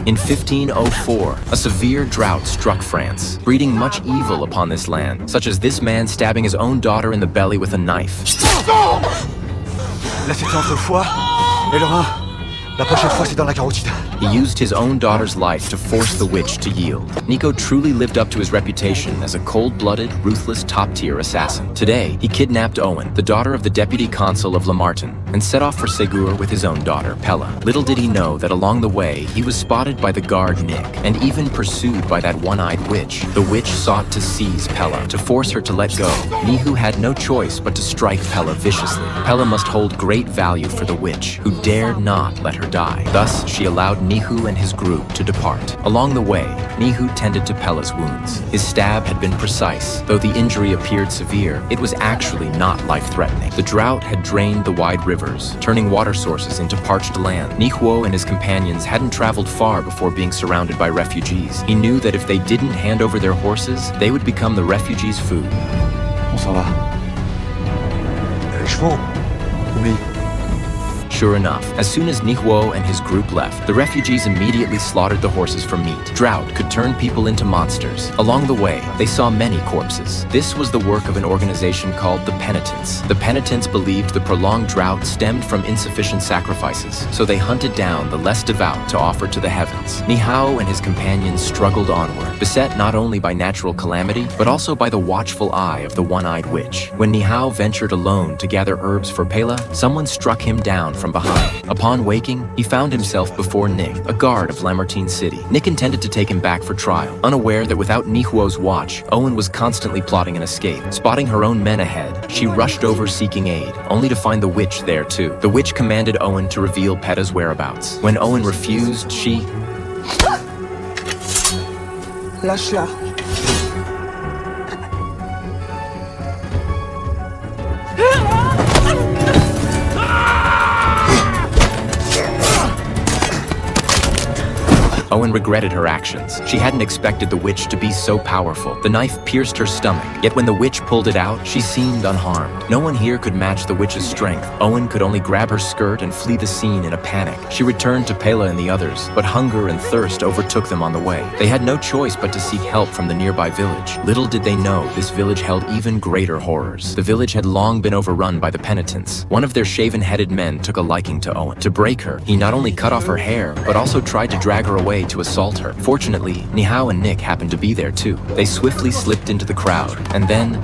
In 1504, a severe drought struck France, breeding much evil upon this land, such as this man stabbing his own daughter in the belly with a knife. Là c'était entre le foie et le rein. La prochaine fois c'est dans la carotide. He used his own daughter's life to force the witch to yield. Nico truly lived up to his reputation as a cold-blooded, ruthless, top-tier assassin. Today, he kidnapped Owen, the daughter of the deputy consul of Lamartine, and set off for Ségur with his own daughter, Pella. Little did he know that along the way, he was spotted by the guard Nick, and even pursued by that one-eyed witch. The witch sought to seize Pella, to force her to let go. Nihu had no choice but to strike Pella viciously. Pella must hold great value for the witch, who dared not let her die. Thus, she allowed Nihu and his group to depart. Along the way, Nihu tended to Pella's wounds. His stab had been precise. Though the injury appeared severe, it was actually not life-threatening. The drought had drained the wide rivers, turning water sources into parched land. Nihuo and his companions hadn't traveled far before being surrounded by refugees. He knew that if they didn't hand over their horses, they would become the refugees' food. On s'en va. Les chevaux. Oui. Sure enough, as soon as Nihuo and his group left, the refugees immediately slaughtered the horses for meat. Drought could turn people into monsters. Along the way, they saw many corpses. This was the work of an organization called the Penitents. The Penitents believed the prolonged drought stemmed from insufficient sacrifices, so they hunted down the less devout to offer to the heavens. Nihao and his companions struggled onward, beset not only by natural calamity, but also by the watchful eye of the one-eyed witch. When Nihao ventured alone to gather herbs for Pela, someone struck him down from behind. Upon waking, he found himself before Nick, a guard of Lamartine City. Nick intended to take him back for trial, unaware that without Nihuo's watch, Owen was constantly plotting an escape. Spotting her own men ahead, she rushed over seeking aid, only to find the witch there too. The witch commanded Owen to reveal Petta's whereabouts. When Owen refused, she... Lâche-la. Owen regretted her actions. She hadn't expected the witch to be so powerful. The knife pierced her stomach, yet when the witch pulled it out, she seemed unharmed. No one here could match the witch's strength. Owen could only grab her skirt and flee the scene in a panic. She returned to Pela and the others, but hunger and thirst overtook them on the way. They had no choice but to seek help from the nearby village. Little did they know this village held even greater horrors. The village had long been overrun by the Penitents. One of their shaven-headed men took a liking to Owen. To break her, he not only cut off her hair, but also tried to drag her away to assault her. Fortunately, Nihao and Nick happened to be there too. They swiftly slipped into the crowd, and then...